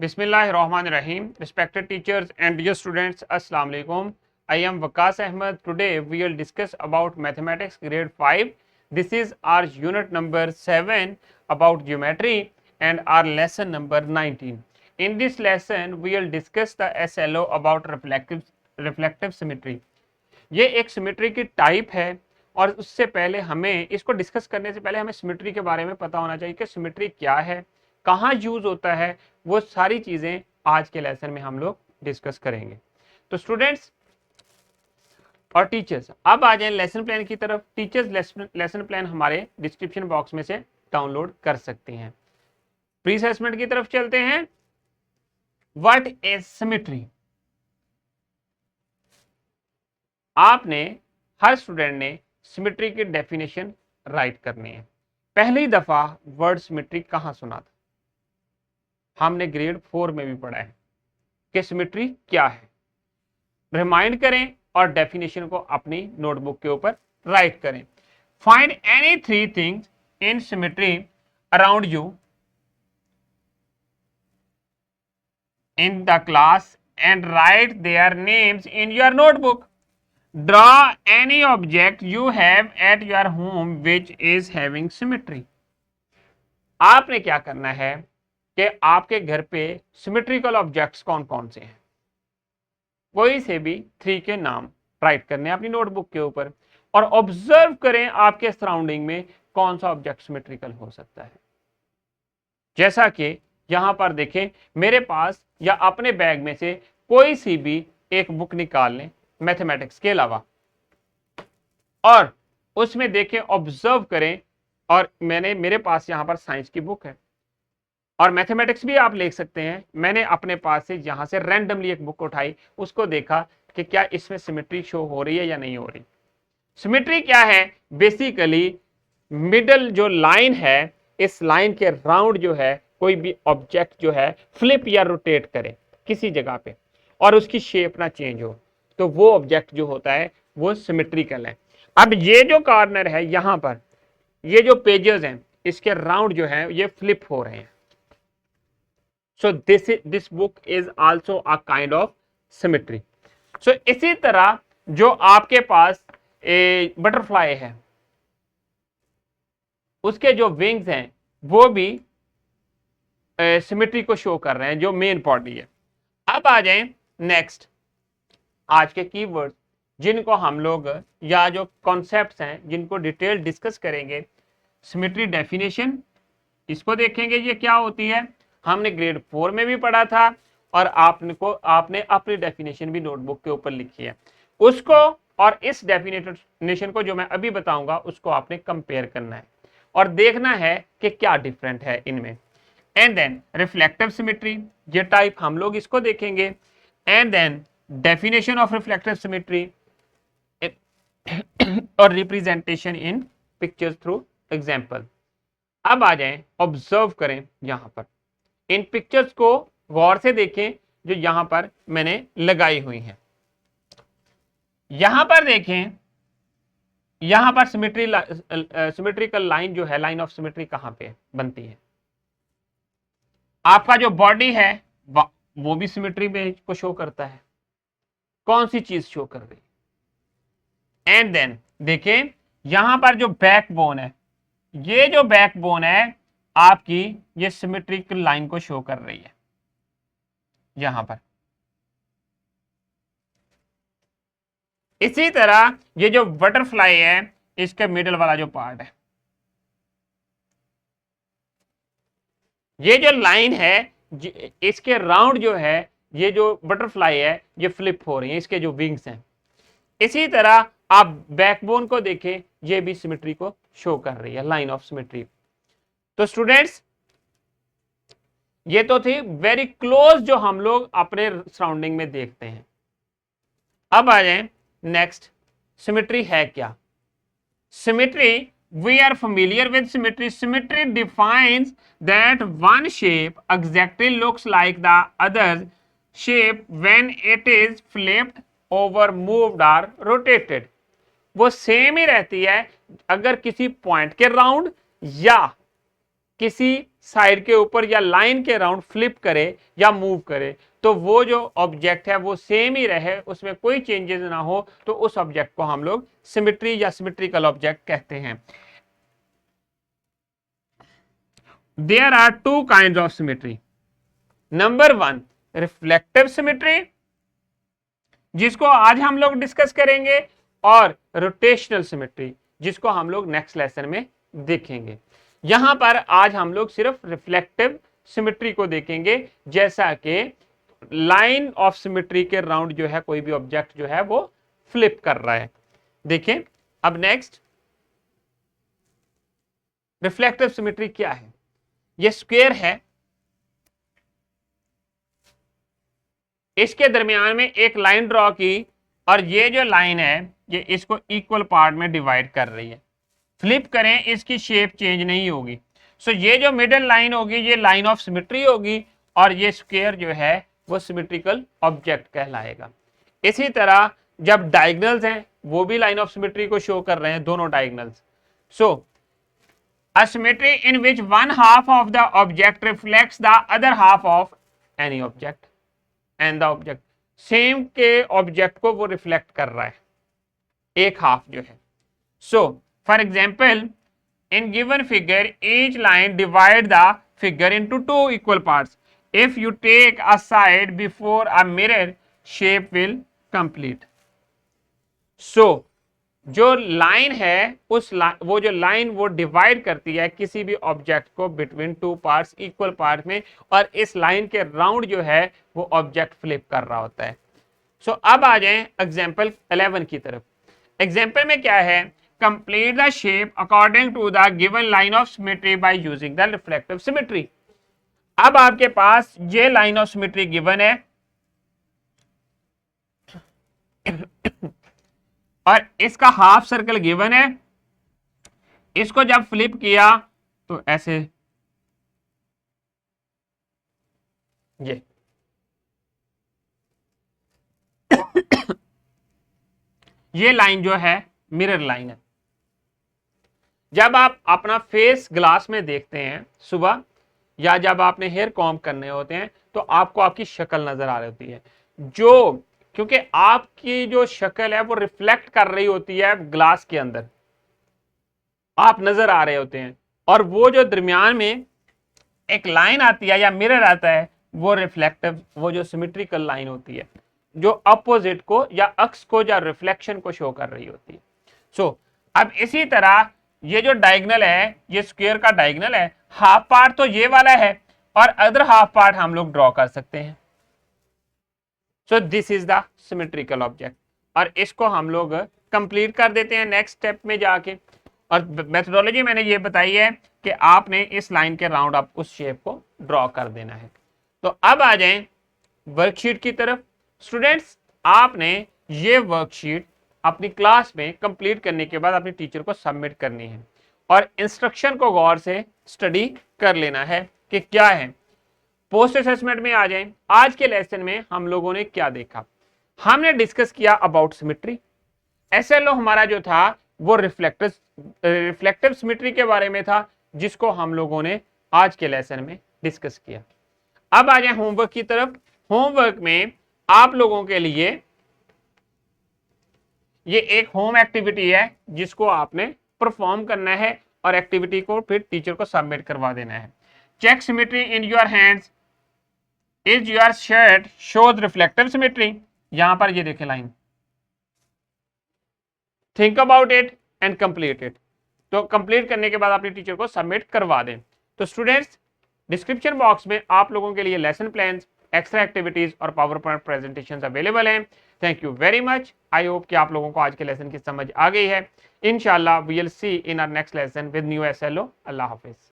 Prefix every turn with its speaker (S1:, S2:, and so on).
S1: Bismillahirrahmanirrahim. Respected teachers and dear students, Assalamu alaikum. I am Waqas Ahmed. Today we will discuss about mathematics grade 5. This is our unit number 7 about geometry and our lesson number 19. In this lesson we will discuss the SLO about reflective symmetry. ये एक symmetry की type है और उससे पहले हमें इसको discuss करने से पहले हमें सिमेट्री के बारे में पता होना चाहिए कि सिमेट्री क्या है, कहाँ यूज होता है, वो सारी चीजें आज के लेसन में हम लोग डिस्कस करेंगे। तो स्टूडेंट्स और टीचर्स अब आ जाएं लेसन प्लान की तरफ। टीचर्स लेसन प्लान हमारे डिस्क्रिप्शन बॉक्स में से डाउनलोड कर सकते हैं। प्री असेसमेंट की तरफ चलते हैं। What is symmetry? आपने हर स्टूडेंट ने सिमेट्री की डेफिनेशन राइट करनी है। पहली दफा वर्ड सिमेट्री कहां सुना था? हमने ग्रेड 4 में भी पढ़ा है कि सिमेट्री क्या है। रिमाइंड करें और डेफिनेशन को अपनी नोटबुक के ऊपर राइट करें। Find any 3 things in symmetry around you in the class and right their names in your notebook. Draw any object you have at your home which is having symmetry. आपने क्या करना है कि आपके घर पे सिमेट्रिकल ऑब्जेक्ट्स कौन कौन से हैं, कोई से भी 3 के नाम राइट करने हैं अपनी नोटबुक के ऊपर और ऑब्जर्व करें आपके सराउंडिंग में कौन सा ऑब्जेक्ट सिमेट्रिकल हो सकता है। जैसा कि यहां पर देखें, मेरे पास या अपने बैग में से कोई सी भी एक बुक निकाल लें मैथमेटिक्स के अलावा और उसमें देखें, ऑब्जर्व करें, और मेरे पास यहां पर साइंस की बुक है और मैथमेटिक्स भी आप ले सकते हैं। मैंने अपने पास से यहां से रैंडमली एक बुक उठाई, उसको देखा कि क्या इसमें सिमेट्री शो हो रही है या नहीं हो रही। सिमेट्री क्या है? बेसिकली मिडल जो लाइन है, इस लाइन के राउंड जो है कोई भी ऑब्जेक्ट जो है फ्लिप या रोटेट करे किसी जगह पे और उसकी शेप ना चेंज हो, तो वो ऑब्जेक्ट जो होता है वो सिमेट्रिकल है। अब ये जो कॉर्नर है यहां पर, ये जो पेजेस हैं इसके राउंड जो है ये फ्लिप हो रहे हैं। So this book is also a kind of symmetry. सो इसी तरह जो आपके पास बटरफ्लाई है, उसके जो विंग्स हैं वो भी सिमेट्री को शो कर रहे हैं, जो मेन बॉडी है। अब आ जाएं नेक्स्ट आज के कीवर्ड्स जिनको हम लोग या जो कॉन्सेप्ट्स हैं जिनको डिटेल डिस्कस करेंगे। सिमेट्री डेफिनेशन, इसको देखेंगे ये क्या होती है। हमने ग्रेड 4 में भी पढ़ा था और आपने अपनी डेफिनेशन भी नोटबुक के ऊपर लिखी है। उसको और इस डेफिनेशन को जो मैं अभी बताऊंगा उसको आपने कंपेयर करना है और देखना है कि क्या डिफरेंट है इनमें। एंड देन रिफ्लेक्टिव सिमेट्री, ये टाइप हम लोग इसको देखेंगे। And then definition of reflective symmetry और representation in pictures through example. अब आ जाएं, ऑब्जर्व करें, यहां पर इन पिक्चर्स को गौर से देखें जो यहां पर मैंने लगाई हुई हैं। यहां पर देखें, यहां पर सिमेट्रिकल लाइन जो है, लाइन ऑफ सिमेट्री कहां पे बनती है। आपका जो बॉडी है वो भी सिमेट्री में को शो करता है। कौन सी चीज शो कर रही है? एंड देन देखें, यहां पर जो बैकबोन है, ये जो बैकबोन है आपकी, ये सिमेट्रिकल लाइन को शो कर रही है यहां पर। इसी तरह ये जो बटरफ्लाई है, इसके मिडल वाला जो पार्ट है, ये जो लाइन है, इसके राउंड जो है, ये जो बटरफ्लाई है ये फ्लिप हो रही है, इसके जो विंग्स हैं। इसी तरह आप बैकबोन को देखें, ये भी सिमेट्री को शो कर रही है, लाइन ऑफ सिमेट्री। तो स्टूडेंट्स, ये तो थी वेरी क्लोज जो हम लोग अपने सराउंडिंग में देखते हैं। अब आ जाएं नेक्स्ट, सिमेट्री है क्या? Symmetry, we are familiar with symmetry. Symmetry defines that one shape exactly looks like the other shape when it is flipped over, moved or rotated. वो सेम ही रहती है अगर किसी पॉइंट के राउंड या किसी साइड के ऊपर या लाइन के अराउंड फ्लिप करे या मूव करे तो वो जो ऑब्जेक्ट है वो सेम ही रहे, उसमें कोई चेंजेस ना हो, तो उस ऑब्जेक्ट को हम लोग सिमेट्री या सिमेट्रिकल ऑब्जेक्ट कहते हैं। There are two kind of symmetry. Number 1 reflective symmetry, जिसको आज हम लोग डिस्कस करेंगे, और रोटेशनल सिमेट्री, जिसको हम लोग नेक्स्ट लेसन में देखेंगे। यहां पर आज हम लोग सिर्फ रिफ्लेक्टिव सिमेट्री को देखेंगे, जैसा कि लाइन ऑफ सिमेट्री के राउंड जो है कोई भी ऑब्जेक्ट जो है वो फ्लिप कर रहा है। देखिए अब नेक्स्ट, रिफ्लेक्टिव सिमेट्री क्या है। ये स्क्वायर है, इसके दरमियान में एक लाइन ड्रॉ की, और ये जो लाइन है ये इसको इक्वल पार्ट में डिवाइड कर रही है। फ्लिप करें इसकी शेप चेंज नहीं होगी। सो ये जो मिडिल लाइन होगी ये लाइन ऑफ सिमेट्री होगी, और ये स्क्वायर जो है वो सिमेट्रिकल ऑब्जेक्ट कहलाएगा। इसी तरह जब डायगोनल्स हैं वो भी लाइन ऑफ सिमेट्री को शो कर रहे हैं, दोनों diagonals. So a symmetry in which one half of the object reflects the other half of any object and the object, same के ऑब्जेक्ट को वो रिफ्लेक्ट कर रहा है, एक हाफ जो है। So for example in given figure each line divide the figure into two equal parts. If you take a side before a mirror, shape will complete. So जो लाइन है वो जो लाइन वो डिवाइड करती है किसी भी ऑब्जेक्ट को between two parts, equal part में, और इस लाइन के राउंड जो है वो ऑब्जेक्ट फ्लिप कर रहा होता है। सो अब आ जाएं एग्जांपल 11 की तरफ। एग्जांपल में क्या है, complete the shape according to the given line of symmetry by using the reflective symmetry. अब आपके पास ये लाइन ऑफ सिमेट्री गिवन है और इसका हाफ सर्कल गिवन है। इसको जब फ्लिप किया तो ऐसे ये लाइन जो है मिरर लाइन है। जब आप अपना फेस ग्लास में देखते हैं सुबह, या जब आपने हेयर कॉम्ब करने होते हैं, तो आपको आपकी शक्ल नजर आ रही होती है, जो क्योंकि आपकी जो शक्ल है वो रिफ्लेक्ट कर रही होती है ग्लास के अंदर, आप नजर आ रहे होते हैं, और वो जो दरमियान में एक लाइन आती है या मिरर आता है वो रिफ्लेक्टिव, वो जो सिमेट्रिकल लाइन होती है जो अपोजिट को या अक्स को या रिफ्लेक्शन को शो कर रही होती है। सो अब इसी तरह ये जो डायगोनल है, ये स्क्वायर का डायगोनल है, हाफ पार्ट तो ये वाला है और अदर हाफ पार्ट हम लोग ड्रॉ कर सकते हैं। So this is the symmetrical object, और इसको हम लोग कंप्लीट कर देते हैं नेक्स्ट स्टेप में जाके। और मेथोडोलॉजी मैंने ये बताई है कि आपने इस लाइन के राउंड आप उस शेप को ड्रॉ कर देना है। तो अब आ जाएं वर्कशीट की तरफ। स्टूडेंट्स, आपने ये वर्कशीट अपनी क्लास में कंप्लीट करने के बाद अपने टीचर को सबमिट करनी है, और इंस्ट्रक्शन को गौर से स्टडी कर लेना है कि क्या है। पोस्ट असेसमेंट में आ जाएं। आज के लेसन में हम लोगों ने क्या देखा, हमने डिस्कस किया अबाउट सिमेट्री। एसएलओ हमारा जो था वो रिफ्लेक्टिव सिमेट्री के बारे में था, जिसको हम लोगों ने आज के लेसन में डिस्कस किया। अब आ जाए होमवर्क की तरफ। होमवर्क में आप लोगों के लिए ये एक होम एक्टिविटी है जिसको आपने परफॉर्म करना है, और एक्टिविटी को फिर टीचर को सबमिट करवा देना है। Check symmetry in your hands, is your shirt shows reflective symmetry. यहां पर ये देखें line, think about it and complete it. तो कंप्लीट करने के बाद अपने टीचर को सबमिट करवा दें। तो स्टूडेंट्स, डिस्क्रिप्शन बॉक्स में आप लोगों के लिए लेसन प्लान्स, एक्स्ट्रा एक्टिविटीज और पावर पॉइंट प्रेजेंटेशंस अवेलेबल हैं। Thank you very much. I hope कि आप लोगों को आज के लेसन की समझ आ गई है। इंशाल्लाह we will see in our next lesson with new SLO. अल्लाह हाफिज।